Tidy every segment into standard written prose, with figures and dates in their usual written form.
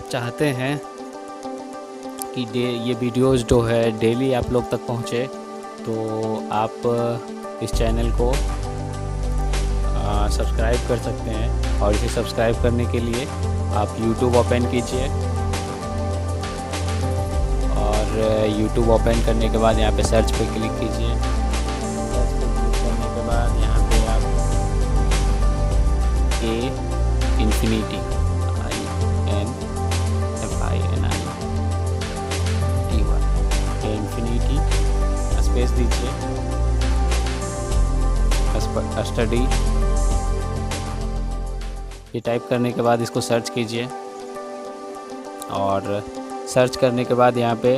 आप चाहते हैं कि ये वीडियोस जो है डेली आप लोग तक पहुँचे, तो आप इस चैनल को सब्सक्राइब कर सकते हैं। और इसे सब्सक्राइब करने के लिए आप YouTube ओपन कीजिए, और YouTube ओपन करने के बाद यहाँ पे सर्च पे क्लिक कीजिए। सर्च पे क्लिक करने के बाद यहाँ पे आप इन्फिनिटी इन्फिनिटी स्पेस दीजिए, स्टडी ये टाइप करने के बाद इसको सर्च कीजिए। और सर्च करने के बाद यहाँ पे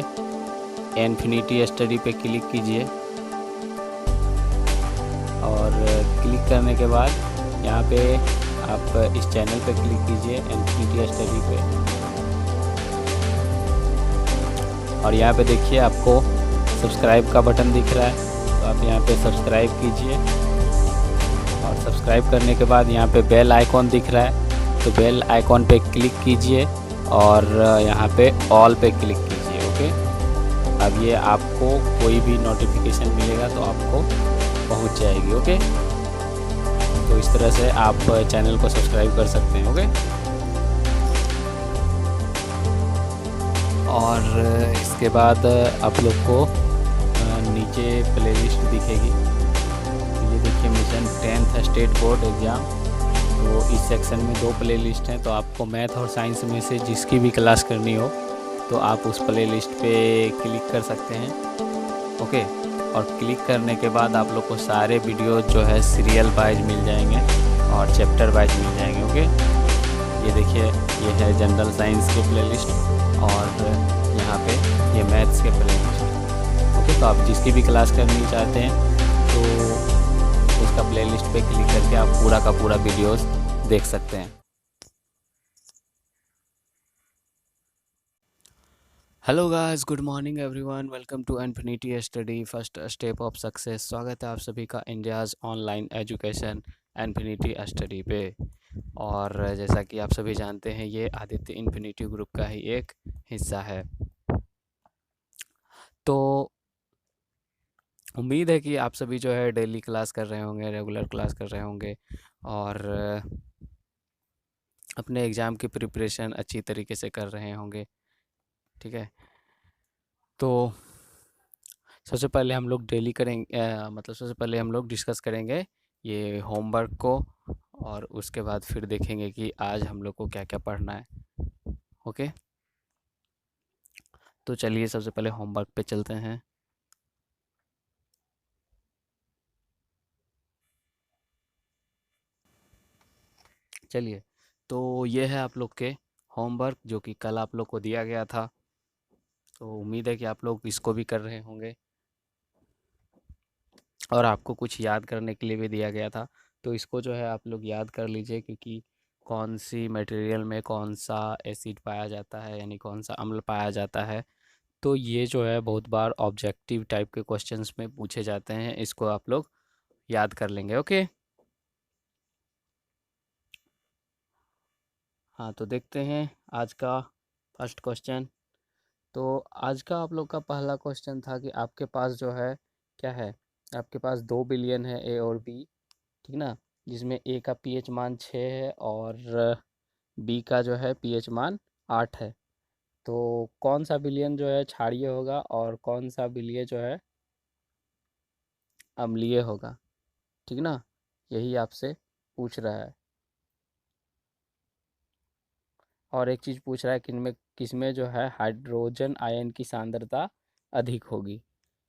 इन्फिनिटी स्टडी पे क्लिक कीजिए, और क्लिक करने के बाद यहाँ पे आप इस चैनल पे क्लिक कीजिए, इन्फिनिटी स्टडी पे। और यहाँ पे देखिए आपको सब्सक्राइब का बटन दिख रहा है, तो आप यहाँ पे सब्सक्राइब कीजिए। और सब्सक्राइब करने के बाद यहाँ पे बेल आइकॉन दिख रहा है, तो बेल आइकॉन पे क्लिक कीजिए और यहाँ पे ऑल पे क्लिक कीजिए। ओके, अब ये आपको कोई भी नोटिफिकेशन मिलेगा तो आपको पहुँच जाएगी। ओके, तो इस तरह से आप चैनल को सब्सक्राइब कर सकते हैं। ओके, और इसके बाद आप लोग को नीचे प्लेलिस्ट दिखेगी। तो ये देखिए mission 10th state board exam. तो इस सेक्शन में 2 प्लेलिस्ट हैं, तो आपको मैथ और साइंस में से जिसकी भी क्लास करनी हो तो आप उस प्लेलिस्ट पे क्लिक कर सकते हैं। ओके, और क्लिक करने के बाद आप लोग को सारे वीडियो जो है सीरियल वाइज मिल जाएंगे और चैप्टर वाइज मिल जाएंगे। ओके, ये देखिए ये है जनरल साइंस के प्लेलिस्ट, और यहाँ पे ये मैथ्स के प्लेलिस्ट। ओके, तो आप जिसकी भी क्लास करनी चाहते हैं तो उसका प्लेलिस्ट पे क्लिक करके आप पूरा का पूरा वीडियोस देख सकते हैं। Hello guys, good morning everyone, welcome to infinity study first step of success. स्वागत है आप सभी का India's online education infinity study पे। और जैसा कि आप सभी जानते हैं, ये आदित्य इन्फिनिटी ग्रुप का ही एक हिस्सा है। तो उम्मीद है कि आप सभी जो है डेली क्लास कर रहे होंगे, रेगुलर क्लास कर रहे होंगे, और अपने एग्ज़ाम की प्रिपरेशन अच्छी तरीके से कर रहे होंगे। ठीक है, तो सबसे पहले हम लोग डेली करेंगे, मतलब सबसे पहले हम लोग डिस्कस करेंगे ये होमवर्क को, और उसके बाद फिर देखेंगे कि आज हम लोग को क्या क्या पढ़ना है। ओके, तो चलिए सबसे पहले होमवर्क पे चलते हैं। चलिए, तो ये है आप लोग के होमवर्क जो कि कल आप लोग को दिया गया था। तो उम्मीद है कि आप लोग इसको भी कर रहे होंगे, और आपको कुछ याद करने के लिए भी दिया गया था। तो इसको जो है आप लोग याद कर लीजिए, क्योंकि कौन सी मटेरियल में कौन सा एसिड पाया जाता है, यानी कौन सा अम्ल पाया जाता है। तो ये जो है बहुत बार ऑब्जेक्टिव टाइप के क्वेश्चंस में पूछे जाते हैं, इसको आप लोग याद कर लेंगे। ओके, हाँ, तो देखते हैं आज का फर्स्ट क्वेश्चन। तो आज का आप लोग का पहला क्वेश्चन था कि आपके पास जो है क्या है, आपके पास 2 बिलियन है ए और बी, ठीक ना, जिसमें ए का पीएच मान 6 है और बी का जो है पीएच मान 8 है। तो कौन सा बिलियन जो है क्षारीय होगा और कौन सा बिलियन जो है अम्लीय होगा, ठीक ना, यही आपसे पूछ रहा है। और एक चीज़ पूछ रहा है कि इनमें किसमें जो है हाइड्रोजन आयन की सांद्रता अधिक होगी।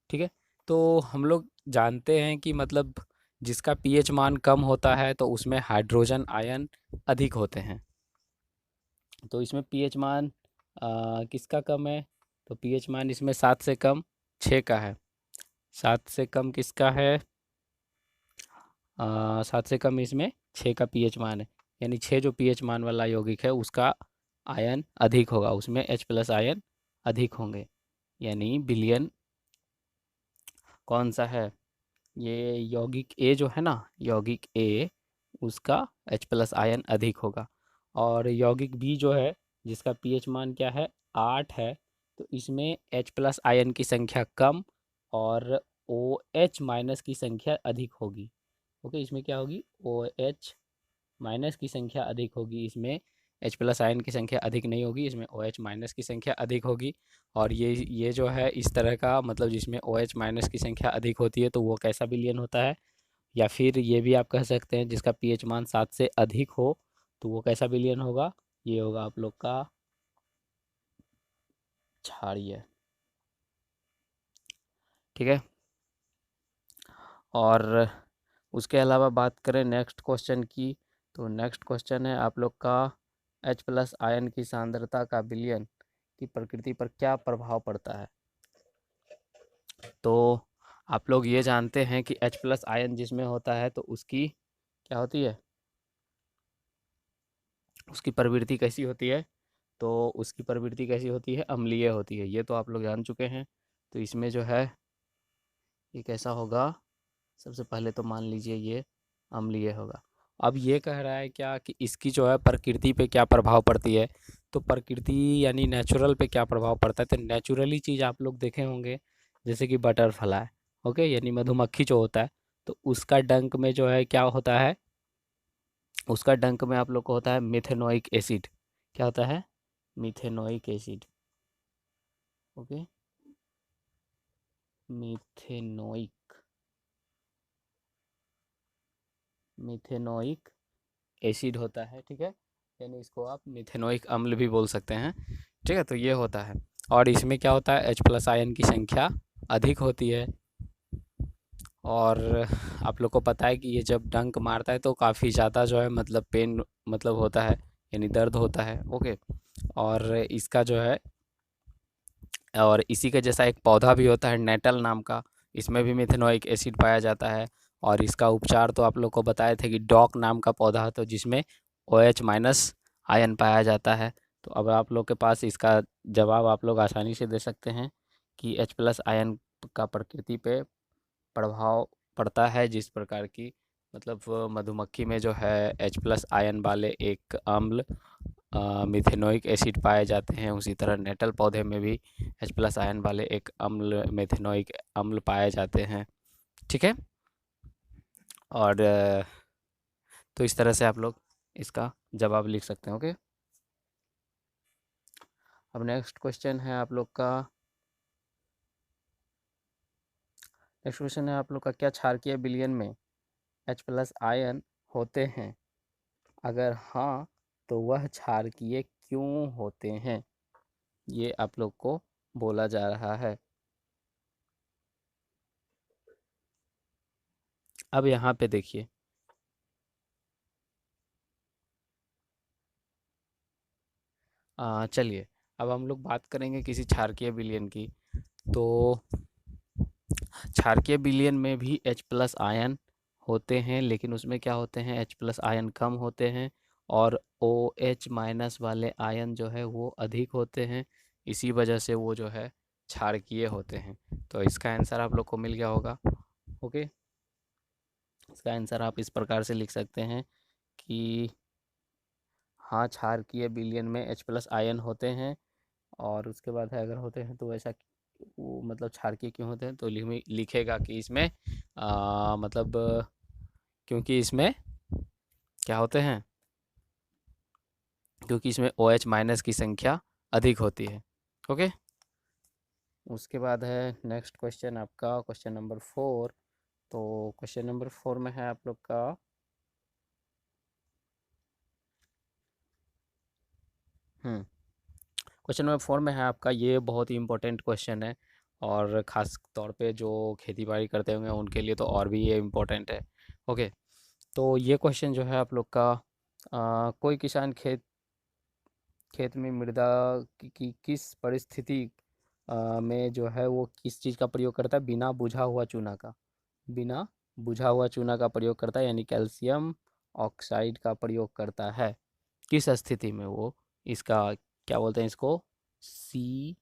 ठीक है, तो हम लोग जानते हैं कि मतलब जिसका पीएच मान कम होता है तो उसमें हाइड्रोजन आयन अधिक होते हैं। तो इसमें पीएच मान किसका कम है, तो पीएच मान इसमें 7 से कम 6 का है। 7 से कम किसका है, 7 से कम इसमें 6 का पीएच मान है, यानी 6 जो पीएच मान वाला यौगिक है उसका आयन अधिक होगा, उसमें H+ आयन अधिक होंगे। यानी बिलियन कौन सा है, ये यौगिक ए जो है ना, यौगिक ए उसका H+ आयन अधिक होगा। और यौगिक बी जो है जिसका पीएच मान क्या है 8 है, तो इसमें H प्लस आयन की संख्या कम और OH माइनस की संख्या अधिक होगी। ओके, इसमें क्या होगी, OH माइनस की संख्या अधिक होगी, इसमें H प्लस आयन की संख्या अधिक नहीं होगी, इसमें OH माइनस की संख्या अधिक होगी। और ये जो है इस तरह का, मतलब जिसमें OH माइनस की संख्या अधिक होती है तो वो कैसा विलयन होता है, या फिर ये भी आप कह सकते हैं जिसका पीएच मान 7 से अधिक हो तो वो कैसा विलयन होगा, ये होगा आप लोग का क्षारीय। ठीक है, और उसके अलावा बात करें नेक्स्ट क्वेश्चन की, तो नेक्स्ट क्वेश्चन है आप लोग का H प्लस आयन की सांद्रता का विलयन की प्रकृति पर क्या प्रभाव पड़ता है। तो आप लोग ये जानते हैं कि H प्लस आयन जिसमें होता है तो उसकी क्या होती है, उसकी प्रवृत्ति कैसी होती है, तो उसकी प्रवृत्ति कैसी होती है, अम्लीय होती है, ये तो आप लोग जान चुके हैं। तो इसमें जो है ये कैसा होगा, सबसे पहले तो मान लीजिए ये अम्लीय होगा। अब ये कह रहा है क्या कि इसकी जो है प्रकृति पे क्या प्रभाव पड़ती है, तो प्रकृति यानी नेचुरल पे क्या प्रभाव पड़ता है, तो नेचुरली चीज़ आप लोग देखे होंगे जैसे कि बटरफ्लाई, ओके, यानी मधुमक्खी जो होता है, तो उसका डंक में जो है क्या होता है, उसका डंक में आप लोग को होता है मिथेनोइक एसिड। क्या होता है, methanoic acid. Okay, methanoic methanoic acid होता है। ठीक है, यानी इसको आप मिथेनोइक अम्ल भी बोल सकते हैं। ठीक है, तो ये होता है, और इसमें क्या होता है, H प्लस आयन की संख्या अधिक होती है। और आप लोग को पता है कि ये जब डंक मारता है तो काफ़ी ज़्यादा जो है मतलब पेन मतलब होता है, यानी दर्द होता है। ओके, और इसका जो है, और इसी के जैसा एक पौधा भी होता है नेटल नाम का, इसमें भी मिथेनोइक एसिड पाया जाता है। और इसका उपचार तो आप लोग को बताए थे कि डॉक नाम का पौधा तो जिसमें OH माइनस आयन पाया जाता है। तो अब आप लोग के पास इसका जवाब आप लोग आसानी से दे सकते हैं कि H प्लस आयन का प्रकृति पे प्रभाव पड़ता है, जिस प्रकार की मतलब मधुमक्खी में जो है H प्लस आयन वाले एक अम्ल मिथेनोइक एसिड पाए जाते हैं, उसी तरह नेटल पौधे में भी H प्लस आयन वाले एक अम्ल मेथेनोइक अम्ल पाए जाते हैं। ठीक है, और तो इस तरह से आप लोग इसका जवाब लिख सकते हैं। ओके, अब नेक्स्ट क्वेश्चन है आप लोग का, नेक्स्ट क्वेश्चन है आप लोग का, क्या क्षारकीय विलयन में H प्लस आयन होते हैं, अगर हाँ तो वह क्षारकीय क्यों होते हैं, ये आप लोग को बोला जा रहा है। अब यहाँ पे देखिए, चलिए अब हम लोग बात करेंगे किसी क्षारकीय विलयन की। तो क्षारकीय विलयन में भी H प्लस आयन होते हैं, लेकिन उसमें क्या होते हैं, H प्लस आयन कम होते हैं और OH माइनस वाले आयन जो है वो अधिक होते हैं। इसी वजह से वो जो है क्षारकीय होते हैं। तो इसका आंसर आप लोग को मिल गया होगा। ओके, इसका आंसर आप इस प्रकार से लिख सकते हैं कि हाँ, क्षारकीय विलयन में H प्लस आयन होते हैं, और उसके बाद है अगर होते हैं तो ऐसा वो मतलब क्षारकीय क्यों होते हैं, तो लिखेगा कि इसमें मतलब क्योंकि इसमें क्या होते हैं, क्योंकि इसमें OH माइनस की संख्या अधिक होती है। ओके, उसके बाद है नेक्स्ट क्वेश्चन आपका क्वेश्चन नंबर 4। तो क्वेश्चन नंबर 4 में है आप लोग का क्वेश्चन नंबर 4 में है आपका, ये बहुत ही इंपॉर्टेंट क्वेश्चन है, और ख़ास तौर पे जो खेती बाड़ी करते होंगे उनके लिए तो और भी ये इम्पोर्टेंट है। ओके, तो ये क्वेश्चन जो है आप लोग का, कोई किसान खेत खेत में मृदा की किस परिस्थिति में जो है वो किस चीज़ का प्रयोग करता है, बिना बुझा हुआ चूना का, बिना बुझा हुआ चूना का प्रयोग करता है, यानी कैल्शियम ऑक्साइड का प्रयोग करता है। किस स्थिति में वो इसका क्या बोलते हैं, इसको CaO,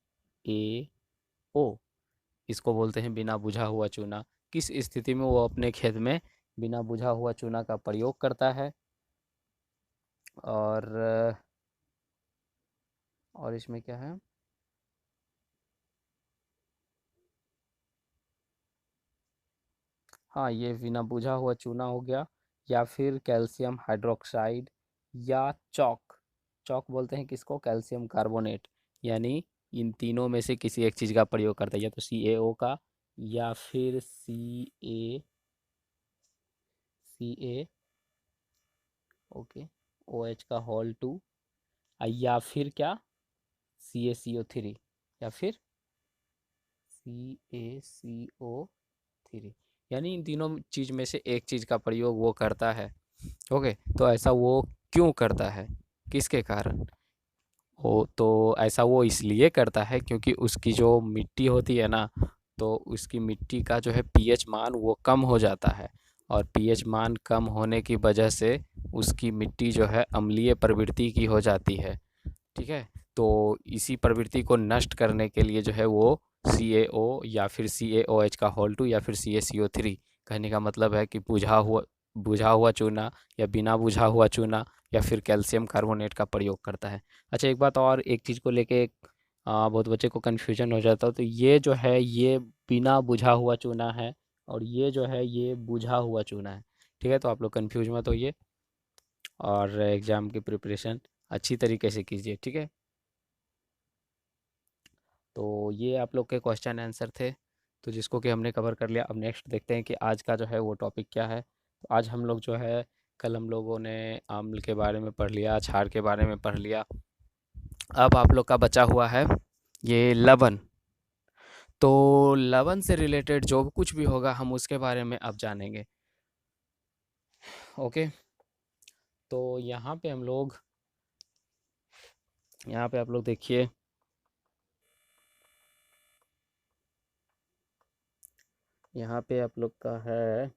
इसको बोलते हैं बिना बुझा हुआ चूना। किस स्थिति में वो अपने खेत में बिना बुझा हुआ चूना का प्रयोग करता है, और और इसमें क्या है, हाँ ये बिना बुझा हुआ चूना हो गया, या फिर कैल्शियम हाइड्रोक्साइड, या चौक। चौक बोलते हैं किसको, कैल्शियम कार्बोनेट। यानी इन तीनों में से किसी एक चीज़ का प्रयोग करता है, या तो CaO का, या फिर Ca ओके, OH का होल 2, या फिर क्या, CaCO3, या फिर CaCO3। यानी इन तीनों चीज़ में से एक चीज़ का प्रयोग वो करता है। ओके, तो ऐसा वो क्यों करता है, किसके कारण? हो तो ऐसा वो इसलिए करता है क्योंकि उसकी जो मिट्टी होती है ना, तो उसकी मिट्टी का जो है पीएच मान वो कम हो जाता है, और पीएच मान कम होने की वजह से उसकी मिट्टी जो है अम्लीय प्रवृत्ति की हो जाती है। ठीक है, तो इसी प्रवृत्ति को नष्ट करने के लिए जो है वो CaO या फिर CaOH का होल 2 या फिर CaCO3, कहने का मतलब है कि बुझा हुआ चूना, या बिना बुझा हुआ चूना, या फिर कैल्शियम कार्बोनेट का प्रयोग करता है। अच्छा, एक बात और, एक चीज़ को लेके बहुत बच्चे को कन्फ्यूजन हो जाता है, तो ये जो है ये बिना बुझा हुआ चूना है, और ये जो है ये बुझा हुआ चूना है। ठीक है, तो आप लोग कन्फ्यूज मत होइए, और एग्ज़ाम की प्रिपरेशन अच्छी तरीके से कीजिए। ठीक है, तो ये आप लोग के क्वेश्चन आंसर थे, तो जिसको कि हमने कवर कर लिया। अब नेक्स्ट देखते हैं कि आज का जो है वो टॉपिक क्या है। तो आज हम लोग जो है, कल हम लोगों ने आम्ल के बारे में पढ़ लिया, क्षार के बारे में पढ़ लिया। अब आप लोग का बचा हुआ है ये लवण। तो लवण से रिलेटेड जो कुछ भी होगा हम उसके बारे में अब जानेंगे। ओके, तो यहाँ पे आप लोग देखिए, यहाँ पे आप लोग का है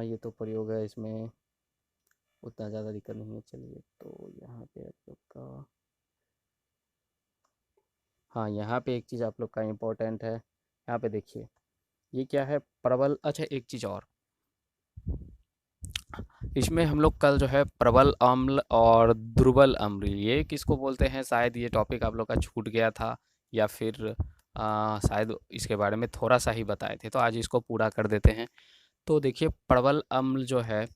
ये तो प्रयोग है, इसमें उतना ज़्यादा दिक्कत नहीं है। चलिए, तो यहाँ पे आप लोग का, हाँ यहाँ पे एक चीज़ आप लोग का इम्पोर्टेंट है। यहाँ पे देखिए, ये क्या है, प्रबल। अच्छा, एक चीज़ और, इसमें हम लोग कल जो है प्रबल अम्ल और दुर्बल अम्ल, ये किसको बोलते हैं, शायद ये टॉपिक आप लोग का छूट गया था, या फिर शायद इसके बारे में थोड़ा सा ही बताए थे, तो आज इसको पूरा कर देते हैं। तो देखिए, प्रबल अम्ल जो है,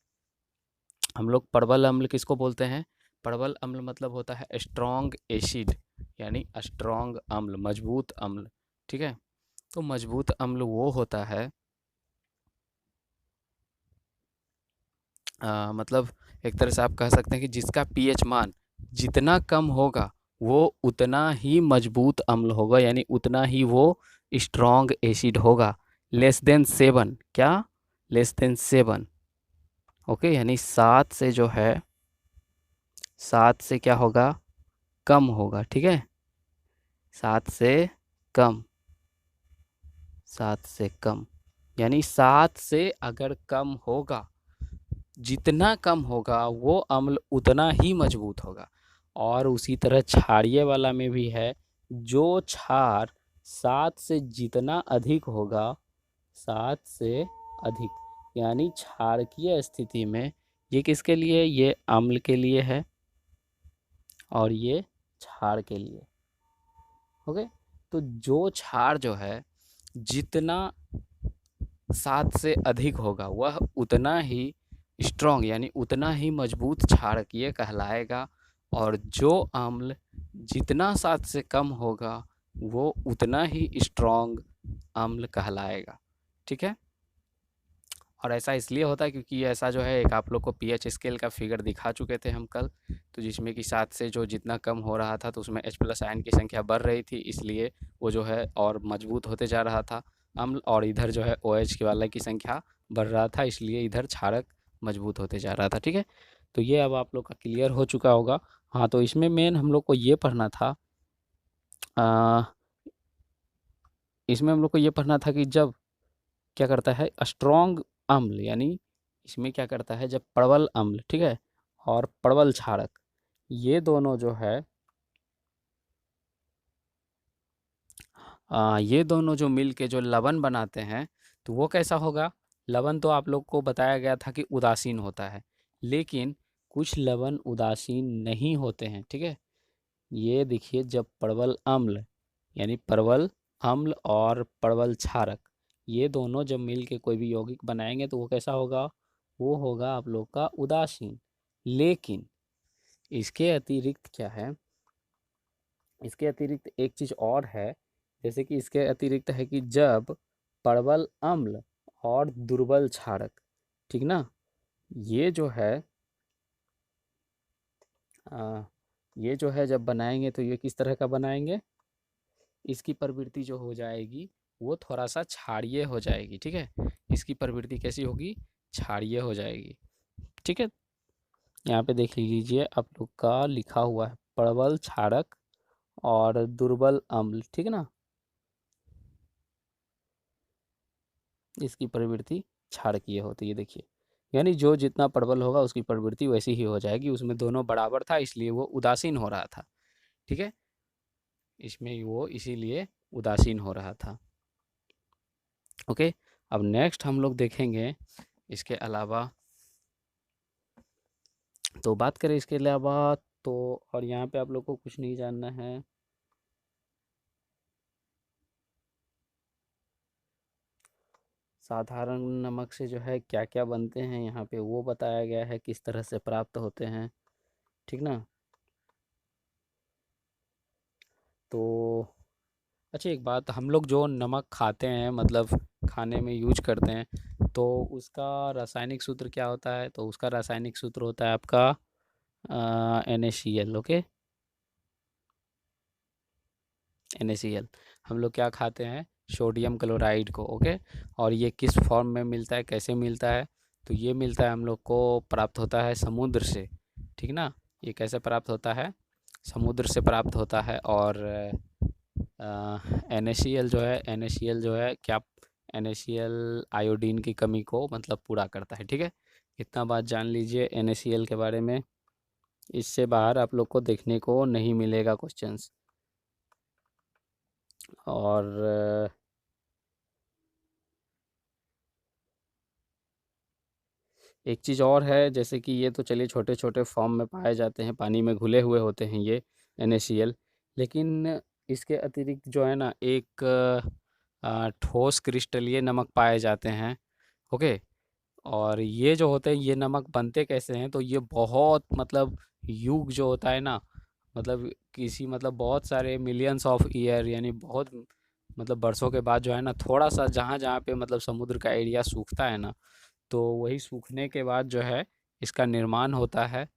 हम लोग प्रबल अम्ल किसको बोलते हैं, प्रबल अम्ल मतलब होता है स्ट्रॉन्ग एसिड, यानी स्ट्रॉन्ग अम्ल, मजबूत अम्ल। ठीक है, तो मजबूत अम्ल वो होता है, मतलब एक तरह से आप कह सकते हैं कि जिसका पीएच मान जितना कम होगा वो उतना ही मजबूत अम्ल होगा, यानी उतना ही वो स्ट्रॉन्ग एसिड होगा। लेस देन 7, क्या, लेस देन 7। ओके, यानी 7 से जो है, 7 से क्या होगा, कम होगा। ठीक है, 7 से कम, 7 से कम, यानी 7 से अगर कम होगा, जितना कम होगा वो अम्ल उतना ही मजबूत होगा। और उसी तरह क्षारीय वाला में भी है, जो क्षार 7 से जितना अधिक होगा, 7 से अधिक, यानी क्षारकीय स्थिति में, ये किसके लिए, ये अम्ल के लिए है, और ये क्षार के लिए। ओके, तो जो क्षार जो है जितना 7 से अधिक होगा वह उतना ही स्ट्रॉन्ग, यानी उतना ही मजबूत क्षारकीय कहलाएगा, और जो अम्ल जितना 7 से कम होगा वो उतना ही स्ट्रॉन्ग अम्ल कहलाएगा। ठीक है, और ऐसा इसलिए होता है क्योंकि ऐसा जो है, एक आप लोग को पीएच स्केल का फिगर दिखा चुके थे हम कल, तो जिसमें कि 7 से जो जितना कम हो रहा था तो उसमें H+ आयन की संख्या बढ़ रही थी, इसलिए वो जो है और मजबूत होते जा रहा था अम्ल, और इधर जो है OH की वाला की संख्या बढ़ रहा था, इसलिए इधर क्षारक मजबूत होते जा रहा था। ठीक है, तो ये अब आप लोग का क्लियर हो चुका होगा। हाँ, तो इसमें मेन हम लोग को ये पढ़ना था, इसमें हम लोग को ये पढ़ना था कि जब क्या करता है स्ट्रॉन्ग अम्ल, यानी इसमें क्या करता है, जब प्रबल अम्ल, ठीक है, और प्रबल क्षारक, ये दोनों जो है, ये दोनों जो मिल के जो लवण बनाते हैं, तो वो कैसा होगा, लवण तो आप लोग को बताया गया था कि उदासीन होता है, लेकिन कुछ लवण उदासीन नहीं होते हैं, ठीक है। ये देखिए, जब परवल अम्ल यानी परवल अम्ल और परवल क्षारक, ये दोनों जब मिल के कोई भी यौगिक बनाएंगे तो वो कैसा होगा, वो होगा आप लोग का उदासीन। लेकिन इसके अतिरिक्त क्या है, इसके अतिरिक्त एक चीज़ और है, जैसे कि इसके अतिरिक्त है कि जब परवल अम्ल और दुर्बल क्षारक, ठीक ना, ये जो है आ, ये जो है जब बनाएंगे तो ये किस तरह का बनाएंगे, इसकी प्रवृत्ति जो हो जाएगी वो थोड़ा सा क्षारीय हो जाएगी, ठीक है। इसकी प्रवृत्ति कैसी होगी, क्षारीय हो जाएगी, ठीक है। यहाँ पे देख लीजिए आप लोग का लिखा हुआ है प्रबल क्षारक और दुर्बल अम्ल, ठीक है ना, इसकी प्रवृत्ति क्षारकीय होती है, देखिए। यानी जो जितना प्रबल होगा उसकी प्रवृत्ति वैसी ही हो जाएगी, उसमें दोनों बराबर था इसलिए वो उदासीन हो रहा था, ठीक है। इसमें वो इसीलिए उदासीन हो रहा था, ओके। अब नेक्स्ट हम लोग देखेंगे इसके अलावा, तो बात करें इसके अलावा तो, और यहाँ पे आप लोग को कुछ नहीं जानना है, साधारण नमक से जो है क्या क्या बनते हैं यहाँ पे वो बताया गया है, किस तरह से प्राप्त होते हैं, ठीक ना। तो अच्छा, एक बात, हम लोग जो नमक खाते हैं मतलब खाने में यूज करते हैं, तो उसका रासायनिक सूत्र क्या होता है, तो उसका रासायनिक सूत्र होता है आपका NaCl, ओके। NaCl, हम लोग क्या खाते हैं, सोडियम क्लोराइड को, ओके। और ये किस फॉर्म में मिलता है, कैसे मिलता है, तो ये मिलता है हम लोग को, प्राप्त होता है समुद्र से, ठीक ना। ये कैसे प्राप्त होता है, समुद्र से प्राप्त होता है। और NaCl जो है, NaCl जो है क्या, NaCl आयोडीन की कमी को मतलब पूरा करता है, ठीक है। इतना बात जान लीजिए NaCl के बारे में, इससे बाहर आप लोग को देखने को नहीं मिलेगा क्वेश्चंस। और एक चीज़ और है, जैसे कि ये तो चलिए छोटे छोटे फॉर्म में पाए जाते हैं, पानी में घुले हुए होते हैं ये NaCl, लेकिन इसके अतिरिक्त जो है ना एक ठोस क्रिस्टलीय नमक पाए जाते हैं, ओके। और ये जो होते हैं, ये नमक बनते कैसे हैं, तो ये बहुत मतलब युग जो होता है ना, मतलब किसी मतलब बहुत सारे मिलियंस ऑफ ईयर यानी बहुत मतलब बरसों के बाद जो है ना, थोड़ा सा जहाँ जहाँ पे मतलब समुद्र का एरिया सूखता है ना, तो वही सूखने के बाद जो है इसका निर्माण होता है।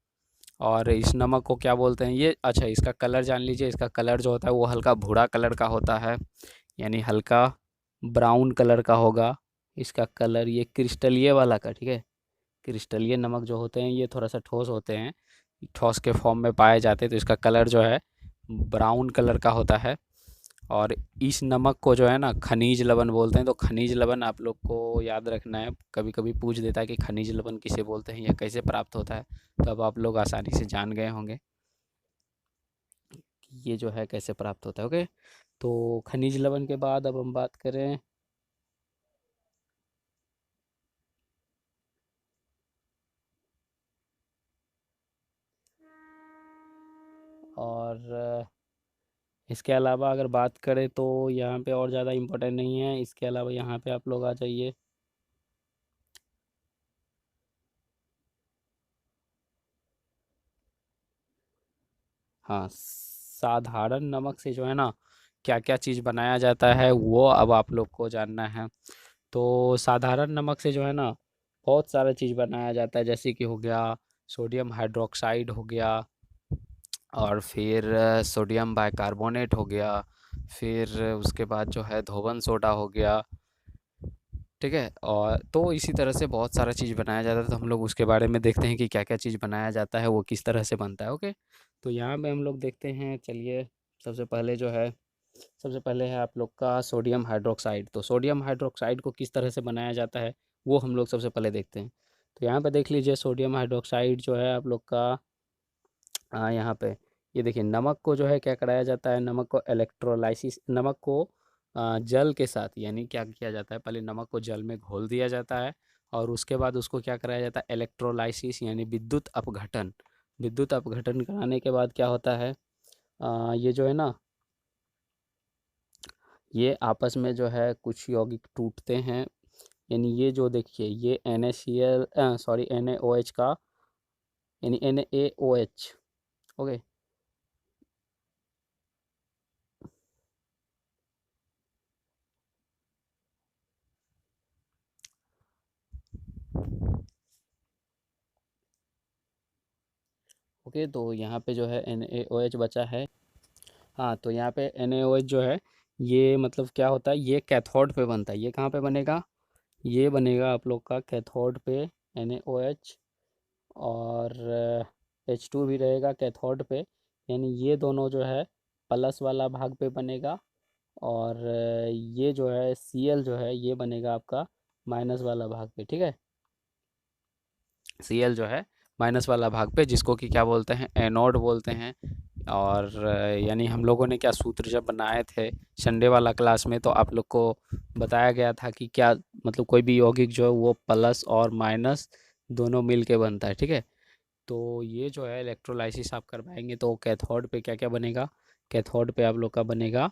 और इस नमक को क्या बोलते हैं ये, अच्छा इसका कलर जान लीजिए, इसका कलर जो होता है वो हल्का भूरा कलर का होता है, यानी हल्का ब्राउन कलर का होगा इसका कलर, ये क्रिस्टलीय वाला का, ठीक है। क्रिस्टलीय नमक जो होते हैं ये थोड़ा सा ठोस होते हैं, ठोस के फॉर्म में पाए जाते हैं, तो इसका कलर जो है ब्राउन कलर का होता है। और इस नमक को जो है ना खनिज लवण बोलते हैं, तो खनिज लवण आप लोग को याद रखना है, कभी कभी पूछ देता है कि खनिज लवण किसे बोलते हैं या कैसे प्राप्त होता है, तो अब आप लोग आसानी से जान गए होंगे कि ये जो है कैसे प्राप्त होता है, ओके। तो खनिज लवण के बाद अब हम बात करें, और इसके अलावा अगर बात करें तो यहाँ पे और ज़्यादा इम्पोर्टेंट नहीं है, इसके अलावा यहाँ पे आप लोग आ जाइए। हाँ, साधारण नमक से जो है ना क्या क्या चीज़ बनाया जाता है वो अब आप लोग को जानना है। तो साधारण नमक से जो है ना बहुत सारा चीज़ बनाया जाता है, जैसे कि हो गया सोडियम हाइड्रोक्साइड हो गया, और फिर सोडियम बाइकार्बोनेट हो गया, फिर उसके बाद जो है धोवन सोडा हो गया, ठीक है। और तो इसी तरह से बहुत सारा चीज़ बनाया जाता है, तो हम लोग उसके बारे में देखते हैं कि क्या क्या चीज़ बनाया जाता है, वो किस तरह से बनता है, ओके। तो यहाँ पे हम लोग देखते हैं, चलिए सबसे पहले जो है, सबसे पहले है आप लोग का सोडियम हाइड्रोक्साइड। तो सोडियम हाइड्रोक्साइड को किस तरह से बनाया जाता है वो हम लोग सबसे पहले देखते हैं। तो यहाँ पे देख लीजिए सोडियम हाइड्रोक्साइड जो है आप लोग का, यहाँ पे ये देखिए, नमक को जो है क्या कराया जाता है, नमक को इलेक्ट्रोलाइसिस, नमक को जल के साथ, यानी क्या किया जाता है, पहले नमक को जल में घोल दिया जाता है और उसके बाद उसको क्या कराया जाता है, इलेक्ट्रोलाइसिस यानी विद्युत अपघटन। विद्युत अपघटन कराने के बाद क्या होता है, ये जो है ना, ये आपस में जो है कुछ यौगिक टूटते हैं, यानी ये जो देखिए ये NaCl सॉरी NaOH का, यानी NaOH। ओके। ओके, तो यहाँ पे जो है NaOH बचा है। हाँ, तो यहाँ पे NaOH जो है, ये मतलब क्या होता है, ये कैथोड पे बनता है। ये कहाँ पे बनेगा, ये बनेगा आप लोग का कैथोड पे, NaOH, और H2 भी रहेगा कैथोड पे, यानी ये दोनों जो है प्लस वाला भाग पे बनेगा, और ये जो है Cl जो है ये बनेगा आपका माइनस वाला भाग पे, ठीक है। Cl जो है माइनस वाला भाग पे, जिसको कि क्या बोलते हैं, एनोड बोलते हैं। और यानी हम लोगों ने क्या सूत्र जब बनाए थे संडे वाला क्लास में, तो आप लोग को बताया गया था कि क्या मतलब कोई भी यौगिक जो है वो प्लस और माइनस दोनों मिल के बनता है, ठीक है। तो ये जो है इलेक्ट्रोलाइसिस आप करवाएंगे तो कैथोड पे क्या क्या बनेगा, कैथोड पे आप लोग का बनेगा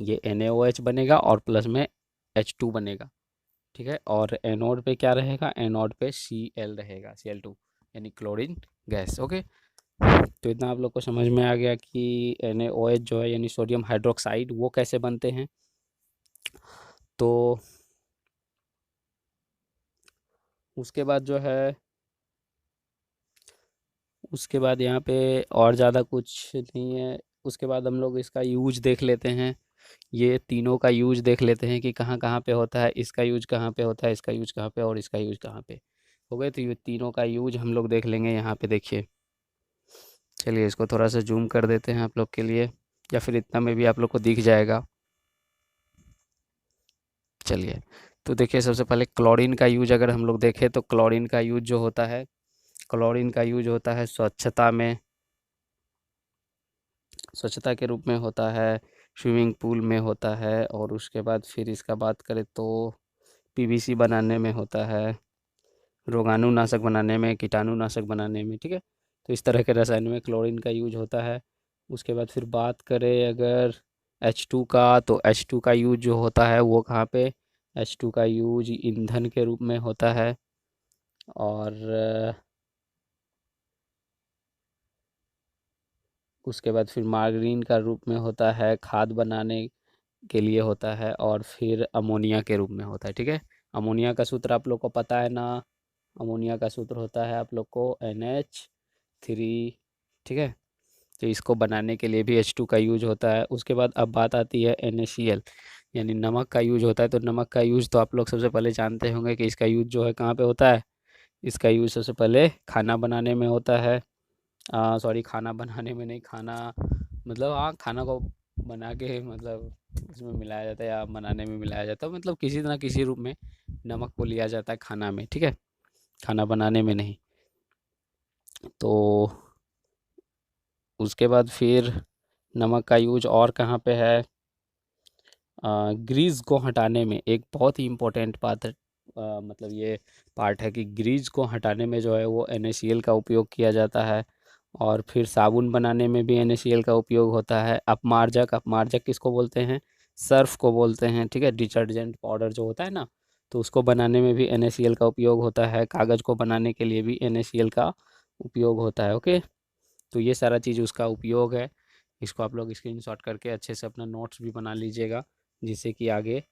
ये NaOH बनेगा और प्लस में H2 बनेगा, ठीक है। और एनोड पे क्या रहेगा, एनोड पे Cl रहेगा, Cl2, यानी क्लोरीन गैस। ओके, तो इतना आप लोग को समझ में आ गया कि NaOH जो है यानी सोडियम हाइड्रोक्साइड वो कैसे बनते हैं। तो उसके बाद जो है, उसके बाद यहाँ पे और ज़्यादा कुछ नहीं है। उसके बाद हम लोग इसका यूज देख लेते हैं, ये तीनों का यूज देख लेते हैं कि कहाँ कहाँ पे होता है, इसका यूज कहाँ पे होता है, इसका यूज कहाँ पे और इसका यूज कहाँ पे। हो गए, तो ये तीनों का यूज हम लोग देख लेंगे यहाँ पे, देखिए। चलिए इसको थोड़ा सा जूम कर देते हैं आप लोग के लिए, या फिर इतना में भी आप लोग को दिख जाएगा। चलिए, तो देखिए सबसे पहले क्लोरीन का यूज अगर हम लोग देखें तो क्लोरीन का यूज जो होता है, क्लोरीन का यूज होता है स्वच्छता में, स्वच्छता के रूप में होता है, स्विमिंग पूल में होता है, और उसके बाद फिर इसका बात करें तो PVC बनाने में होता है, रोगाणुनाशक बनाने में, कीटाणुनाशक बनाने में, ठीक है। तो इस तरह के रसायन में क्लोरीन का यूज होता है। उसके बाद फिर बात करें अगर H2 का, तो H2 का यूज जो होता है वो कहाँ पे, H2 का यूज ईंधन के रूप में होता है, और उसके बाद फिर मार्गरीन का रूप में होता है, खाद बनाने के लिए होता है, और फिर अमोनिया के रूप में होता है, ठीक है। अमोनिया का सूत्र आप लोग को पता है ना, अमोनिया का सूत्र होता है आप लोग को NH3, ठीक है। तो इसको बनाने के लिए भी H2 का यूज होता है। उसके बाद अब बात आती है NaCl, यानी नमक का यूज होता है। तो नमक का यूज तो आप लोग सबसे पहले जानते होंगे कि इसका यूज जो है कहाँ पे होता है, इसका यूज सबसे पहले खाना बनाने में होता है। सॉरी, खाना बनाने में नहीं, खाना मतलब हाँ, खाना को बना के मतलब उसमें मिलाया जाता है या बनाने में मिलाया जाता है, मतलब किसी ना किसी रूप में नमक को लिया जाता है खाना में, ठीक है, खाना बनाने में नहीं। तो उसके बाद फिर नमक का यूज और कहाँ पे है, ग्रीस को हटाने में एक बहुत ही इम्पोर्टेंट बात है, मतलब ये पार्ट है कि ग्रीस को हटाने में जो है वो NaCl का उपयोग किया जाता है। और फिर साबुन बनाने में भी NaCl का उपयोग होता है। अपमार्जक, अपमार्जक किसको बोलते हैं, सर्फ को बोलते हैं, ठीक है, डिटर्जेंट पाउडर जो होता है ना, तो उसको बनाने में भी NaCl का उपयोग होता है। कागज़ को बनाने के लिए भी NaCl का उपयोग होता है। ओके, तो ये सारा चीज़ उसका उपयोग है। इसको आप लोग स्क्रीनशॉट करके अच्छे से अपना नोट्स भी बना लीजिएगा, जिससे कि आगे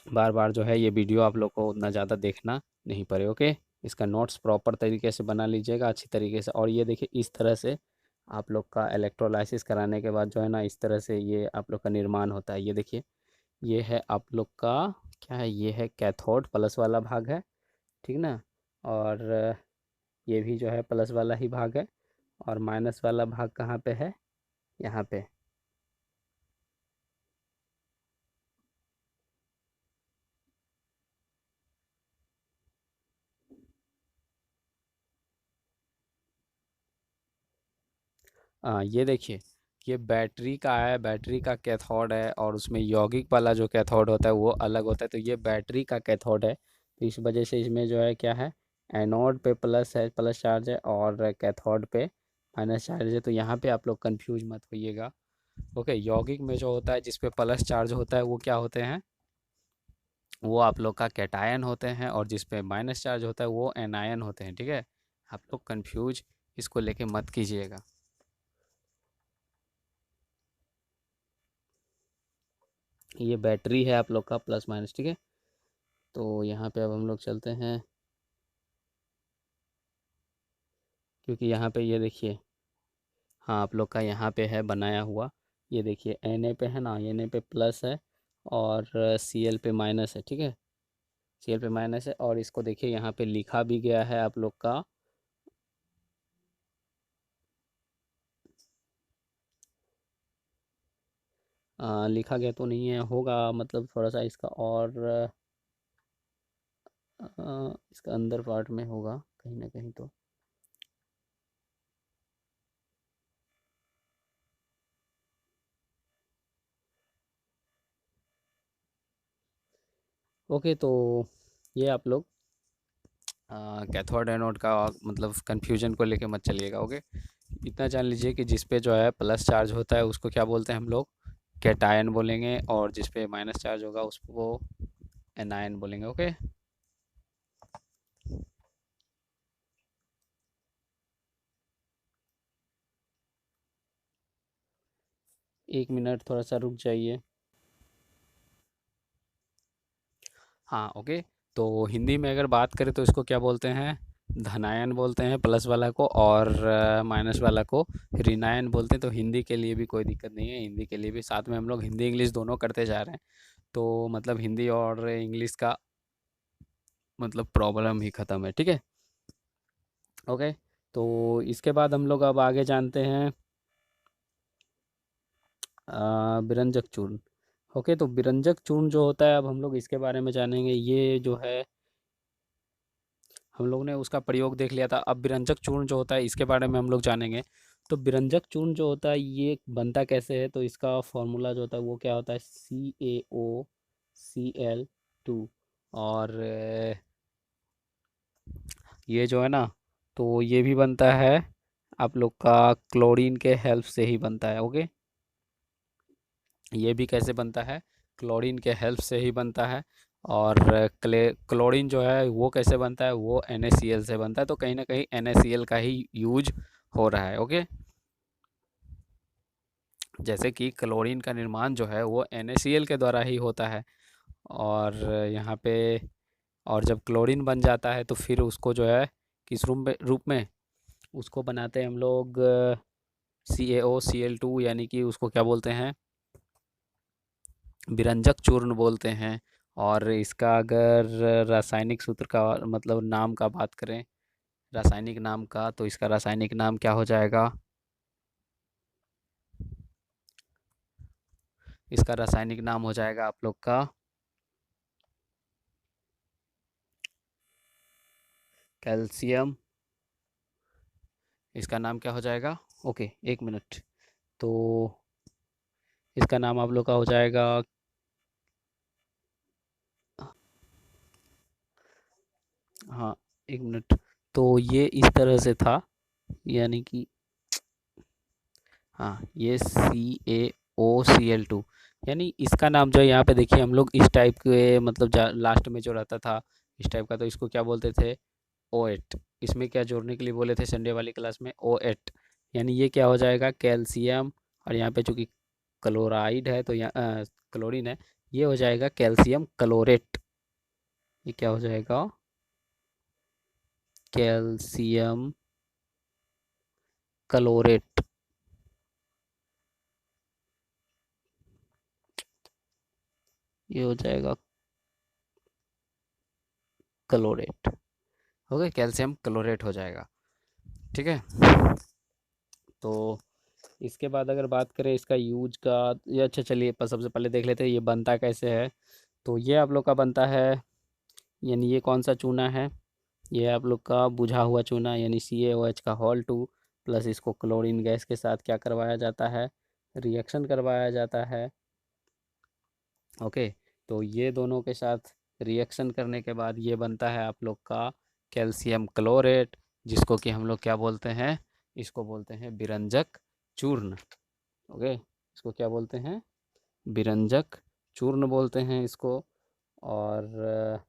बार बार जो है ये वीडियो आप लोग को उतना ज़्यादा देखना नहीं पड़े। ओके, इसका नोट्स प्रॉपर तरीके से बना लीजिएगा अच्छी तरीके से। और ये देखिए इस तरह से आप लोग का इलेक्ट्रोलाइसिस कराने के बाद जो है ना, इस तरह से ये आप लोग का निर्माण होता है। ये देखिए, ये है आप लोग का क्या है, ये है कैथोड, प्लस वाला भाग है, ठीक ना। और ये भी जो है प्लस वाला ही भाग है, और माइनस वाला भाग कहाँ पे है, यहाँ पे। ये देखिए, ये बैटरी का है, बैटरी का कैथोड है, और उसमें यौगिक वाला जो कैथोड होता है वो अलग होता है। तो ये बैटरी का कैथोड है, तो इस वजह से इसमें जो है क्या है, एनोड पे प्लस है, प्लस चार्ज है, और कैथोड पे माइनस चार्ज है। तो यहाँ पे आप लोग कंफ्यूज मत होइएगा। ओके, यौगिक में जो होता है जिस पे प्लस चार्ज होता है वो क्या होते हैं, वो आप लोग का कैटायन होते हैं, और जिस पे माइनस चार्ज होता है वो एनायन होते हैं। ठीक है, आप लोग कंफ्यूज इसको लेके मत कीजिएगा। ये बैटरी है आप लोग का प्लस माइनस। ठीक है, तो यहाँ पे अब हम लोग चलते हैं, क्योंकि यहाँ पे ये देखिए, हाँ आप लोग का यहाँ पे है बनाया हुआ, ये देखिए Na पे है ना, Na पे प्लस है, और Cl पे माइनस है। ठीक है, Cl पे माइनस है, और इसको देखिए यहाँ पे लिखा भी गया है आप लोग का, लिखा गया तो नहीं है, होगा मतलब थोड़ा सा इसका, और इसका अंदर पार्ट में होगा कहीं ना कहीं तो। ओके, तो ये आप लोग कैथोड एनोड का मतलब कन्फ्यूजन को लेके मत चलिएगा। ओके, इतना जान लीजिए कि जिस पे जो है प्लस चार्ज होता है उसको क्या बोलते हैं हम लोग, कैटायन बोलेंगे, और जिस पे माइनस चार्ज होगा उसको एनायन बोलेंगे। ओके, 1 मिनट थोड़ा सा रुक जाइए। हाँ ओके, तो हिंदी में अगर बात करें तो इसको क्या बोलते हैं, धनायन बोलते हैं प्लस वाला को, और माइनस वाला को ऋणायन बोलते हैं। तो हिंदी के लिए भी कोई दिक्कत नहीं है, हिंदी के लिए भी साथ में हम लोग हिंदी इंग्लिश दोनों करते जा रहे हैं, तो मतलब हिंदी और इंग्लिश का मतलब प्रॉब्लम ही ख़त्म है। ठीक है, ओके, तो इसके बाद हम लोग अब आगे जानते हैं बिरंजक चूर्ण। ओके, तो बिरंजक चूर्ण जो होता है अब हम लोग इसके बारे में जानेंगे। ये जो है हम लोग ने उसका प्रयोग देख लिया था, अब बिरंजक चूर्ण जो होता है इसके बारे में हम लोग जानेंगे। तो बिरंजक चूर्ण जो होता है ये बनता कैसे है, तो इसका फॉर्मूला जो होता है वो क्या होता है, CaOCl2, और ये जो है ना, तो ये भी बनता है आप लोग का क्लोरीन के हेल्प से ही बनता है। ओके, ये भी कैसे बनता है, क्लोरीन के हेल्प से ही बनता है। और क्लोरीन जो है वो कैसे बनता है, वो NaCl से बनता है। तो कहीं ना कहीं NaCl का ही यूज हो रहा है। ओके, जैसे कि क्लोरीन का निर्माण जो है वो NaCl के द्वारा ही होता है, और यहाँ पे, और जब क्लोरीन बन जाता है तो फिर उसको जो है किस रूप में उसको बनाते हैं हम लोग, CaOCl2, यानी कि उसको क्या बोलते हैं, बिरंजक चूर्ण बोलते हैं। और इसका अगर रासायनिक सूत्र का मतलब नाम का बात करें, रासायनिक नाम का, तो इसका रासायनिक नाम क्या हो जाएगा, इसका रासायनिक नाम हो जाएगा आप लोग का कैल्शियम। इसका नाम क्या हो जाएगा, ओके 1 मिनट, तो इसका नाम आप लोग का हो जाएगा, हाँ 1 मिनट, तो ये इस तरह से था, यानी कि हाँ ये CaOCl2, यानी इसका नाम जो है यहाँ पे देखिए हम लोग इस टाइप के मतलब लास्ट में जो रहता था इस टाइप का, तो इसको क्या बोलते थे, O8। इसमें क्या जोड़ने के लिए बोले थे संडे वाली क्लास में, O8, यानी ये क्या हो जाएगा, कैल्शियम, और यहाँ पे चूँकि क्लोराइड है तो यहाँ क्लोरीन है, ये हो जाएगा कैल्शियम क्लोरेट। ये क्या हो जाएगा, कैल्शियम क्लोरेट। ये हो जाएगा क्लोरेट। ओके, कैल्शियम क्लोरेट हो जाएगा। ठीक है, तो इसके बाद अगर बात करें इसका यूज का, ये अच्छा चलिए सबसे पहले देख लेते हैं ये बनता कैसे है। तो ये आप लोग का बनता है, यानी ये कौन सा चूना है, ये आप लोग का बुझा हुआ चूना, यानी CaOH का होल 2 प्लस इसको क्लोरीन गैस के साथ क्या करवाया जाता है, रिएक्शन करवाया जाता है। ओके, तो ये दोनों के साथ रिएक्शन करने के बाद ये बनता है आप लोग का कैल्शियम क्लोरेट, जिसको कि हम लोग क्या बोलते हैं, इसको बोलते हैं बिरंजक चूर्ण। ओके, इसको क्या बोलते हैं, बिरंजक चूर्ण बोलते हैं इसको। और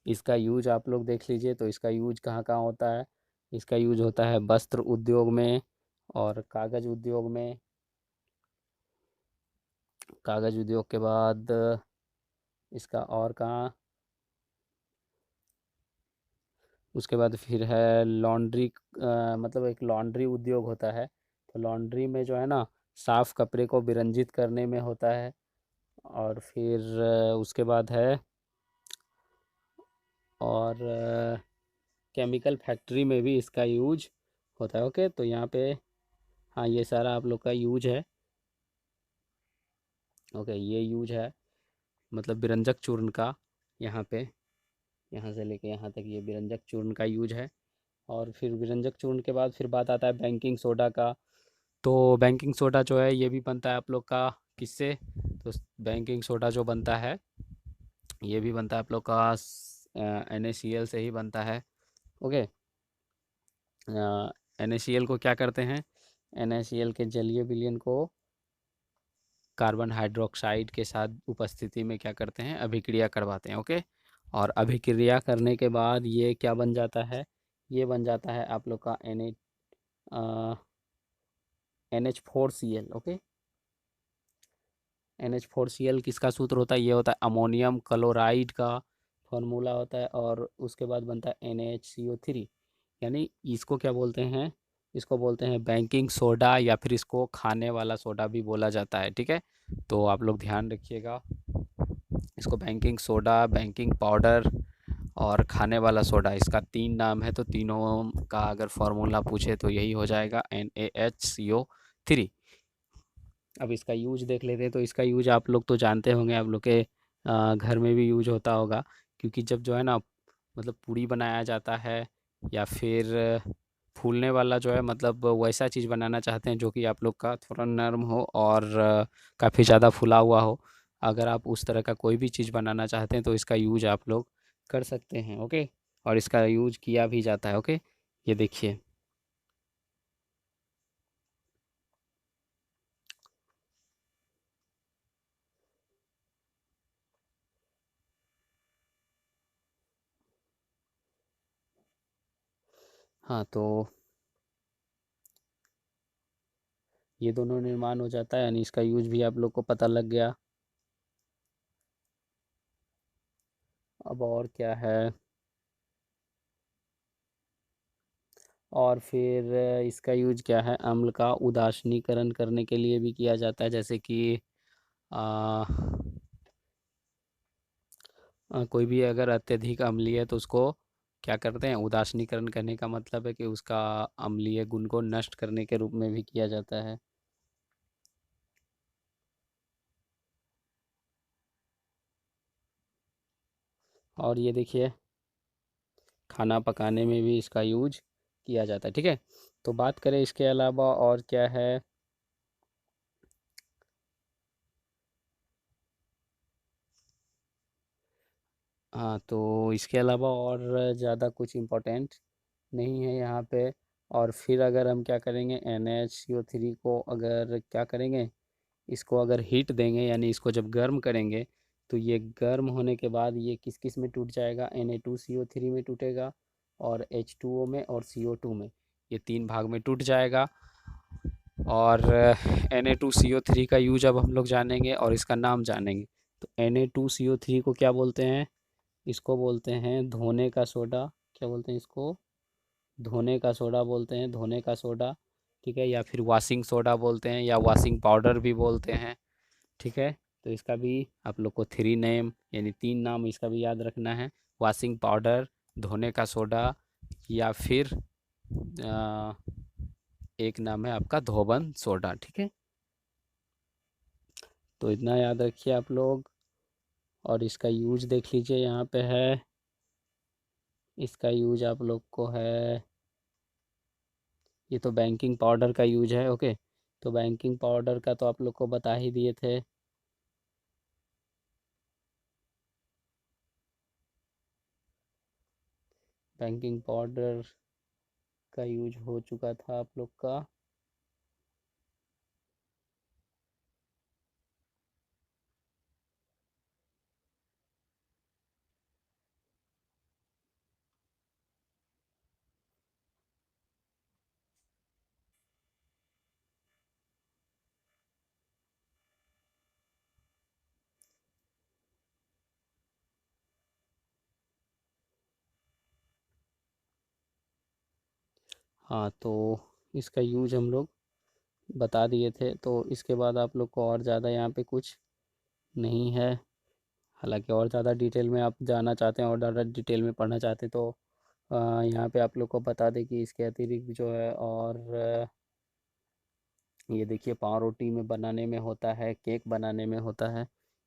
इसका यूज आप लोग देख लीजिए, तो इसका यूज कहाँ कहाँ होता है। इसका यूज होता है वस्त्र उद्योग में और कागज़ उद्योग में। कागज़ उद्योग के बाद इसका और कहाँ, उसके बाद फिर है लॉन्ड्री, मतलब एक लॉन्ड्री उद्योग होता है। तो लॉन्ड्री में जो है ना, साफ़ कपड़े को विरंजित करने में होता है। और फिर उसके बाद है, और केमिकल फैक्ट्री में भी इसका यूज होता है। ओके, तो यहाँ पे हाँ ये सारा आप लोग का यूज है। ओके, ये यूज है मतलब विरंजक चूर्ण का, यहाँ पे यहाँ से लेके यहाँ तक ये विरंजक चूर्ण का यूज है। और फिर विरंजक चूर्ण के बाद फिर बात आता है बेकिंग सोडा का। तो बेकिंग सोडा जो है ये भी बनता है आप लोग का किससे, तो बेकिंग सोडा जो बनता है ये भी बनता है आप लोग का NaCl से ही बनता है। ओके, NaCl को क्या करते हैं, NaCl के जलीय विलयन को कार्बन हाइड्रोक्साइड के साथ उपस्थिति में क्या करते हैं, अभिक्रिया करवाते हैं। ओके, और अभिक्रिया करने के बाद ये क्या बन जाता है, ये बन जाता है आप लोग का NH4Cl। ओके, NH4Cl किसका सूत्र होता है, ये होता है अमोनियम क्लोराइड का फॉर्मूला होता है। और उसके बाद बनता है NaHCO3, यानी इसको क्या बोलते हैं, इसको बोलते हैं बेकिंग सोडा, या फिर इसको खाने वाला सोडा भी बोला जाता है। ठीक है, तो आप लोग ध्यान रखिएगा, इसको बेकिंग सोडा, बेकिंग पाउडर और खाने वाला सोडा, इसका 3 नाम है। तो तीनों का अगर फॉर्मूला पूछे तो यही हो जाएगा NaHCO3। अब इसका यूज देख लेते हैं। तो इसका यूज आप लोग तो जानते होंगे, आप लोग के घर में भी यूज होता होगा। क्योंकि जब जो है ना, मतलब पूड़ी बनाया जाता है, या फिर फूलने वाला जो है, मतलब वैसा चीज़ बनाना चाहते हैं जो कि आप लोग का थोड़ा नरम हो और काफ़ी ज़्यादा फुला हुआ हो, अगर आप उस तरह का कोई भी चीज़ बनाना चाहते हैं तो इसका यूज आप लोग कर सकते हैं। ओके, और इसका यूज किया भी जाता है। ओके, ये देखिए। हाँ, तो ये दोनों निर्माण हो जाता है, यानी इसका यूज भी आप लोग को पता लग गया। अब और क्या है, और फिर इसका यूज क्या है, अम्ल का उदासीनीकरण करने के लिए भी किया जाता है। जैसे कि आ, कोई भी अगर अत्यधिक अम्लीय है तो उसको क्या करते हैं, उदासीनीकरण करने का मतलब है कि उसका अम्लीय गुण को नष्ट करने के रूप में भी किया जाता है। और ये देखिए, खाना पकाने में भी इसका यूज किया जाता है। ठीक है, तो बात करें इसके अलावा और क्या है। हाँ, तो इसके अलावा और ज़्यादा कुछ इम्पोर्टेंट नहीं है यहाँ पे। और फिर अगर हम क्या करेंगे, NaHCO3 को अगर क्या करेंगे, इसको अगर हीट देंगे, यानी इसको जब गर्म करेंगे, तो ये गर्म होने के बाद ये किस किस में टूट जाएगा, Na2CO3 में टूटेगा, और H2O में, और CO2 में, ये 3 भाग में टूट जाएगा। और Na2CO3 का यूज अब हम लोग जानेंगे और इसका नाम जानेंगे। तो Na2CO3 को क्या बोलते हैं, इसको बोलते हैं धोने का सोडा। क्या बोलते हैं इसको, धोने का सोडा बोलते हैं, धोने का सोडा। ठीक है, या फिर वॉशिंग सोडा बोलते हैं, या वॉशिंग पाउडर भी बोलते हैं। ठीक है, तो इसका भी आप लोग को 3 नेम, यानी 3 नाम इसका भी याद रखना है। वॉशिंग पाउडर, धोने का सोडा, या फिर एक नाम है आपका धोबन सोडा। ठीक है, तो इतना याद रखिए आप लोग। और इसका यूज देख लीजिए, यहाँ पे है, इसका यूज आप लोग को है, ये तो बेकिंग पाउडर का यूज है। ओके, तो बेकिंग पाउडर का तो आप लोग को बता ही दिए थे। बेकिंग पाउडर का यूज हो चुका था आप लोग का। हाँ, तो इसका यूज हम लोग बता दिए थे, तो इसके बाद आप लोग को और ज़्यादा यहाँ पे कुछ नहीं है। हालांकि और ज़्यादा डिटेल में आप जाना चाहते हैं और ज़्यादा डिटेल में पढ़ना चाहते हैं तो यहाँ पे आप लोग को बता दें कि इसके अतिरिक्त जो है और ये देखिए पाव रोटी में बनाने में होता है, केक बनाने में होता है।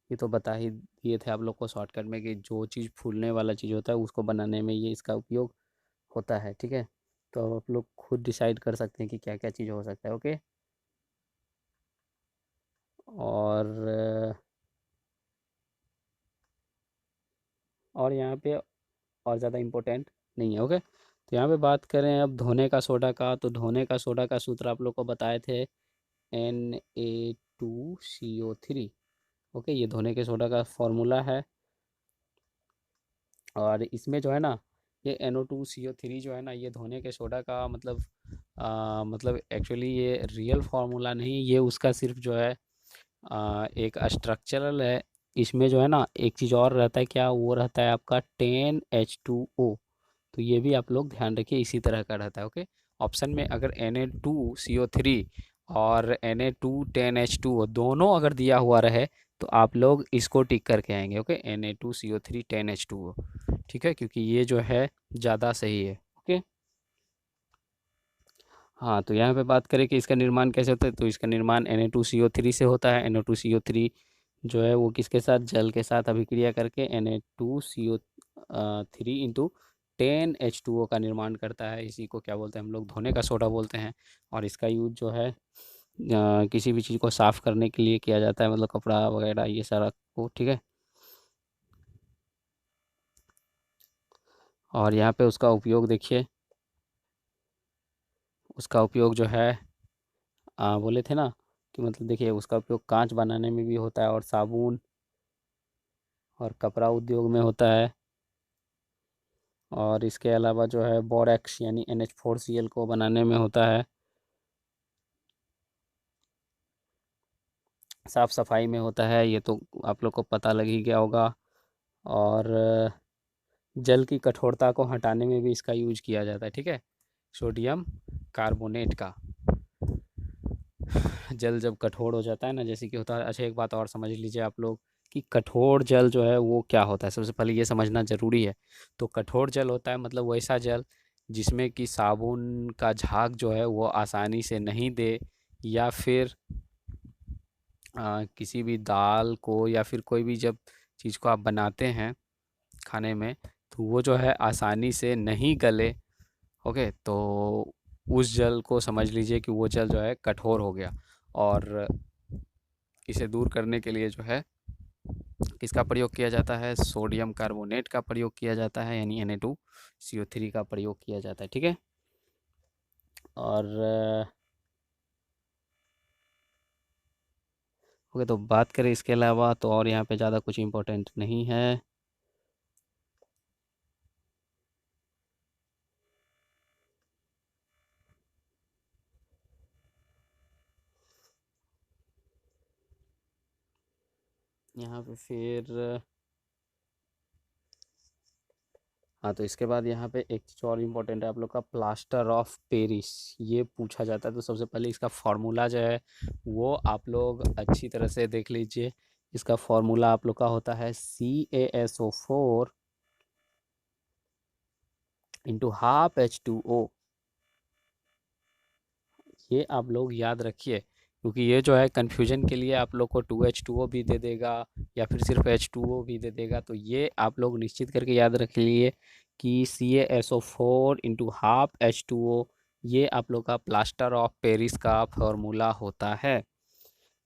ये तो बता ही दिए थे आप लोग को शॉर्टकट में कि जो चीज़ फूलने वाला चीज़ होता है उसको बनाने में ये इसका उपयोग होता है। ठीक है, तो आप लोग खुद डिसाइड कर सकते हैं कि क्या क्या चीज़ हो सकता है। ओके, और यहाँ पे और ज़्यादा इम्पोर्टेंट नहीं है। ओके, तो यहाँ पे बात करें अब धोने का सोडा का, तो धोने का सोडा का सूत्र आप लोग को बताए थे Na2CO3। ओके, ये धोने के सोडा का फॉर्मूला है। और इसमें जो है ना, ये NO2CO3 जो है ना, ये धोने के सोडा का मतलब एक्चुअली ये रियल फार्मूला नहीं, ये उसका सिर्फ जो है एक स्ट्रक्चरल है। इसमें जो है ना एक चीज़ और रहता है, क्या वो रहता है आपका 10H2O। तो ये भी आप लोग ध्यान रखिए, इसी तरह का रहता है। ओके, ऑप्शन में अगर Na2CO3 और Na2 10H2O दोनों अगर दिया हुआ रहे तो आप लोग इसको टिक करके आएंगे। ओके, Na2CO3 10H2O, ठीक है, क्योंकि ये जो है ज़्यादा सही है। ओके, हाँ, तो यहाँ पे बात करें कि इसका निर्माण कैसे होता है, तो इसका निर्माण Na2CO3 से होता है। Na2CO3 जो है वो किसके साथ, जल के साथ अभिक्रिया करके Na2CO3 इंटू 10H2O का निर्माण करता है। इसी को क्या बोलते हैं हम लोग, धोने का सोडा बोलते हैं। और इसका यूज जो है किसी भी चीज़ को साफ़ करने के लिए किया जाता है, मतलब कपड़ा वगैरह ये सारा को। ठीक है, और यहाँ पे उसका उपयोग देखिए, उसका उपयोग जो है बोले थे ना कि मतलब देखिए उसका उपयोग कांच बनाने में भी होता है और साबुन और कपड़ा उद्योग में होता है। और इसके अलावा जो है बोरेक्स यानी NH4Cl को बनाने में होता है। साफ़ सफाई में होता है, ये तो आप लोग को पता लग ही गया होगा। और जल की कठोरता को हटाने में भी इसका यूज किया जाता है। ठीक है, सोडियम कार्बोनेट का। जल जब कठोर हो जाता है ना, जैसे कि होता है। अच्छा, एक बात और समझ लीजिए आप लोग कि कठोर जल जो है वो क्या होता है, सबसे पहले ये समझना ज़रूरी है। तो कठोर जल होता है मतलब वैसा जल जिसमें कि साबुन का झाग जो है वो आसानी से नहीं दे, या फिर किसी भी दाल को या फिर कोई भी जब चीज़ को आप बनाते हैं खाने में, तो वो जो है आसानी से नहीं गले। ओके, तो उस जल को समझ लीजिए कि वो जल जो है कठोर हो गया। और इसे दूर करने के लिए जो है किसका प्रयोग किया जाता है, सोडियम कार्बोनेट का प्रयोग किया जाता है, यानी Na2CO3 का प्रयोग किया जाता है। ठीक है, और ओके, तो बात करें इसके अलावा तो और यहाँ पे ज़्यादा कुछ इम्पोर्टेंट नहीं है। यहाँ पे फिर हाँ, तो इसके बाद यहाँ पे एक चीज़ और इम्पोर्टेंट है आप लोग का, प्लास्टर ऑफ पेरिस। ये पूछा जाता है, तो सबसे पहले इसका फॉर्मूला जो है वो आप लोग अच्छी तरह से देख लीजिए। इसका फॉर्मूला आप लोग का होता है CaSO4 इंटू हाफ H2O। ये आप लोग याद रखिए, क्योंकि ये जो है कन्फ्यूजन के लिए आप लोग को 2H2O भी दे देगा या फिर सिर्फ H2O भी दे देगा। तो ये आप लोग निश्चित करके याद रख लीजिए कि CaSO4 इंटू हाफ H2O ये आप लोग का प्लास्टर ऑफ पेरिस का फॉर्मूला होता है।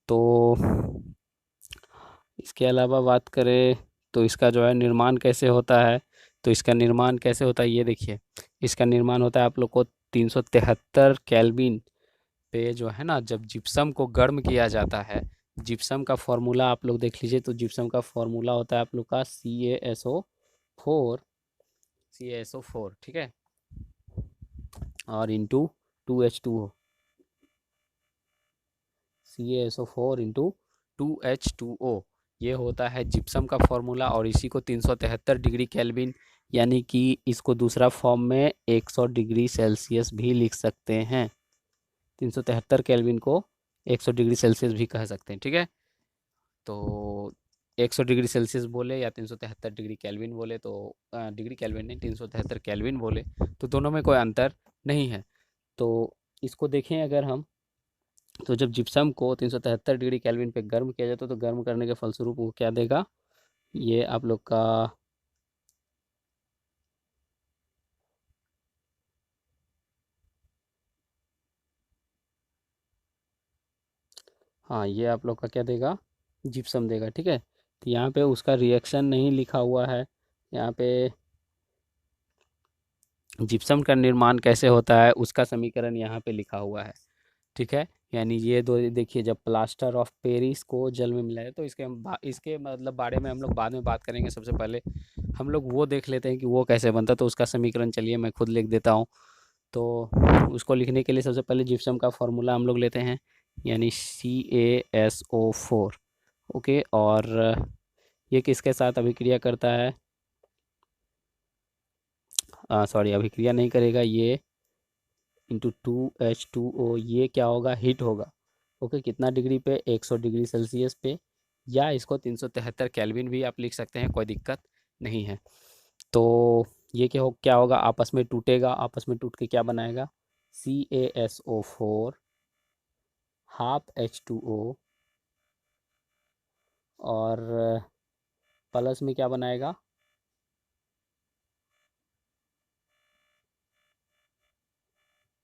तो इसके अलावा बात करें तो इसका जो है निर्माण कैसे होता है, तो इसका निर्माण कैसे होता है ये देखिए। इसका निर्माण होता है आप लोग को 373 केल्विन पे जो है ना, जब जिप्सम को गर्म किया जाता है। जिप्सम का फॉर्मूला आप लोग देख लीजिए, तो जिप्सम का फॉर्मूला होता है आप लोग का CaSO4, ठीक है, और into 2H2O, CaSO4 into 2H2O, ये होता है जिप्सम का फॉर्मूला। और इसी को 373 डिग्री केल्विन, यानी कि इसको दूसरा फॉर्म में 100 डिग्री सेल्सियस भी लिख सकते हैं। 373 केल्विन को 100 डिग्री सेल्सियस भी कह सकते हैं, ठीक है। तो 100 डिग्री सेल्सियस बोले या 373 डिग्री केल्विन बोले, तो डिग्री केल्विन नहीं, 373 केल्विन बोले, तो दोनों में कोई अंतर नहीं है। तो इसको देखें अगर हम, तो जब जिप्सम को 373 डिग्री केल्विन पे गर्म किया जाता है, तो गर्म करने के फलस्वरूप वो क्या देगा, ये आप लोग का, हाँ ये आप लोग का क्या देगा, जिप्सम देगा, ठीक है। तो यहाँ पे उसका रिएक्शन नहीं लिखा हुआ है, यहाँ पे जिप्सम का निर्माण कैसे होता है उसका समीकरण यहाँ पे लिखा हुआ है, ठीक है। यानी ये दो देखिए, जब प्लास्टर ऑफ पेरिस को जल में मिलाया, तो इसके मतलब बारे में हम लोग बाद में बात करेंगे। सबसे पहले हम लोग वो देख लेते हैं कि वो कैसे बनता है। तो उसका समीकरण चलिए मैं खुद लिख देता हूँ। तो उसको लिखने के लिए सबसे पहले जिप्सम का फॉर्मूला हम लोग लेते हैं, यानी CaSO4, ओके। और ये किसके साथ अभिक्रिया करता है, सॉरी अभिक्रिया नहीं करेगा, ये इंटू 2H2O, ये क्या होगा, हीट होगा, ओके। कितना डिग्री पे, 100 डिग्री सेल्सियस पे, या इसको 373 केल्विन भी आप लिख सकते हैं, कोई दिक्कत नहीं है। तो ये क्या होगा, आपस में टूटेगा, आपस में टूट के क्या बनाएगा, CaSO4 हाफ H2O, और प्लस में क्या बनाएगा,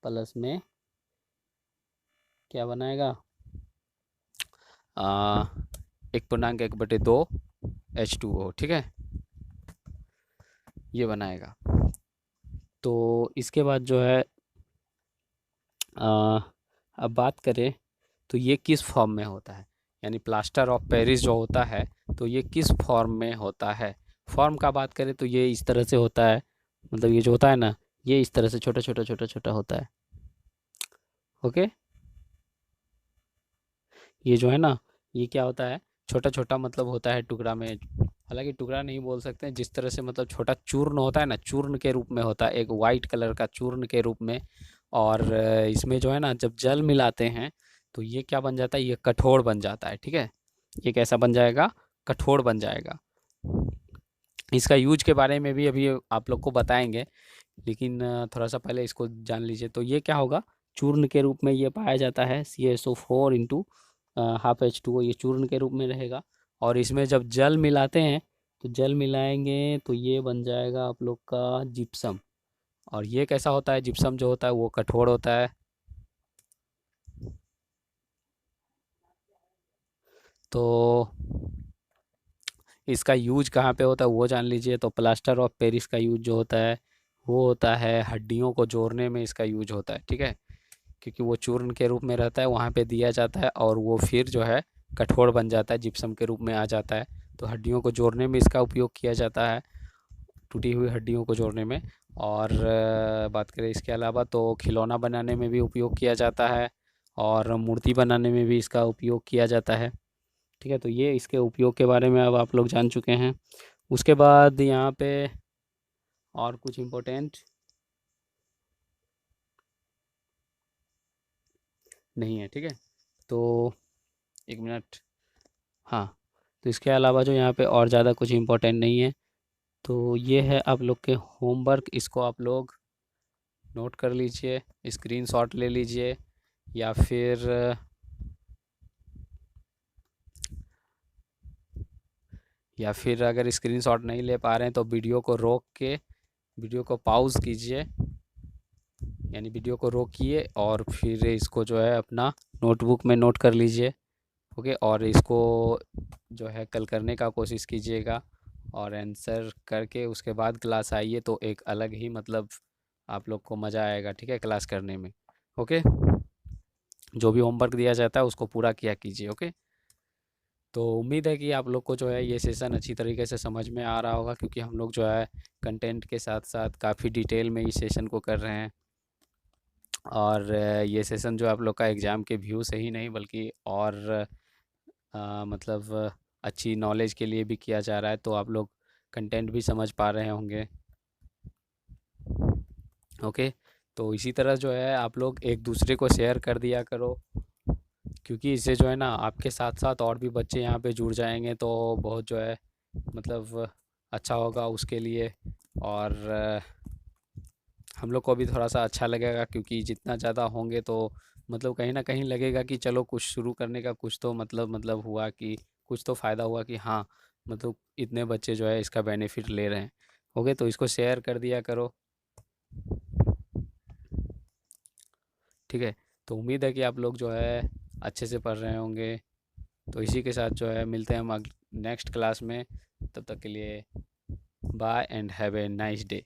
प्लस में क्या बनाएगा, आ, 1.1/2 H2O, ठीक है, ये बनाएगा। तो इसके बाद जो है अब बात करें तो ये किस फॉर्म में होता है, यानी प्लास्टर ऑफ पेरिस जो होता है, तो ये किस फॉर्म में होता है। फॉर्म का बात करें तो ये इस तरह से होता है, मतलब ये जो होता है ना, ये इस तरह से छोटा छोटा छोटा छोटा होता है, ओके। ये जो है ना, ये क्या होता है, छोटा छोटा मतलब होता है टुकड़ा में, हालांकि टुकड़ा नहीं बोल सकते हैं, जिस तरह से मतलब छोटा चूर्ण होता है ना, चूर्ण के रूप में होता है, एक वाइट कलर का चूर्ण के रूप में। और इसमें जो है ना, जब जल मिलाते हैं तो ये क्या बन जाता है, ये कठोर बन जाता है, ठीक है। ये कैसा बन जाएगा, कठोर बन जाएगा। इसका यूज के बारे में भी अभी आप लोग को बताएंगे, लेकिन थोड़ा सा पहले इसको जान लीजिए। तो ये क्या होगा, चूर्ण के रूप में ये पाया जाता है, CaSO4 इंटू हाफ H2O, ये चूर्ण के रूप में रहेगा। और इसमें जब जल मिलाते हैं, तो जल मिलाएंगे तो ये बन जाएगा आप लोग का जिप्सम। और ये कैसा होता है, जिप्सम जो होता है वो कठोर होता है। तो इसका यूज कहाँ पे होता है वो जान लीजिए। तो प्लास्टर ऑफ पेरिस का यूज जो होता है, वो होता है हड्डियों को जोड़ने में, इसका यूज होता है, ठीक है। क्योंकि वो चूर्ण के रूप में रहता है, वहाँ पे दिया जाता है, और वो फिर जो है कठोर बन जाता है, जिप्सम के रूप में आ जाता है। तो हड्डियों को जोड़ने में इसका उपयोग किया जाता है, टूटी हुई हड्डियों को जोड़ने में। और बात करें इसके अलावा, तो खिलौना बनाने में भी उपयोग किया जाता है, और मूर्ति बनाने में भी इसका उपयोग किया जाता है, ठीक है। तो ये इसके उपयोग के बारे में अब आप लोग जान चुके हैं। उसके बाद यहाँ पे और कुछ इम्पोर्टेंट नहीं है, ठीक है। तो एक मिनट, हाँ। तो इसके अलावा जो यहाँ पे और ज़्यादा कुछ इम्पोर्टेंट नहीं है। तो ये है आप लोग के होमवर्क, इसको आप लोग नोट कर लीजिए, स्क्रीनशॉट ले लीजिए, या फिर अगर स्क्रीनशॉट नहीं ले पा रहे हैं तो वीडियो को रोक के वीडियो को पॉज कीजिए, यानी वीडियो को रोकिए और फिर इसको जो है अपना नोटबुक में नोट कर लीजिए। ओके, और इसको जो है कल करने का कोशिश कीजिएगा, और आंसर करके उसके बाद क्लास आइए तो एक अलग ही मतलब आप लोग को मज़ा आएगा, ठीक है, क्लास करने में। ओके, जो भी होमवर्क दिया जाता है उसको पूरा किया कीजिए। ओके, तो उम्मीद है कि आप लोग को जो है ये सेशन अच्छी तरीके से समझ में आ रहा होगा, क्योंकि हम लोग जो है कंटेंट के साथ साथ काफ़ी डिटेल में इस सेशन को कर रहे हैं। और ये सेशन जो आप लोग का एग्ज़ाम के व्यू से ही नहीं बल्कि और मतलब अच्छी नॉलेज के लिए भी किया जा रहा है, तो आप लोग कंटेंट भी समझ पा रहे होंगे। ओके, तो इसी तरह जो है आप लोग एक दूसरे को शेयर कर दिया करो, क्योंकि इससे जो है ना आपके साथ साथ और भी बच्चे यहाँ पे जुड़ जाएंगे, तो बहुत जो है मतलब अच्छा होगा उसके लिए। और हम लोग को भी थोड़ा सा अच्छा लगेगा, क्योंकि जितना ज़्यादा होंगे तो मतलब कहीं ना कहीं लगेगा कि चलो कुछ शुरू करने का कुछ तो मतलब हुआ, कि कुछ तो फ़ायदा हुआ, कि हाँ मतलब इतने बच्चे जो है इसका बेनिफिट ले रहे हैं। ओके, तो इसको शेयर कर दिया करो, ठीक है। तो उम्मीद है कि आप लोग जो है अच्छे से पढ़ रहे होंगे। तो इसी के साथ जो है मिलते हैं हम नेक्स्ट क्लास में। तब तक के लिए bye and have a nice day.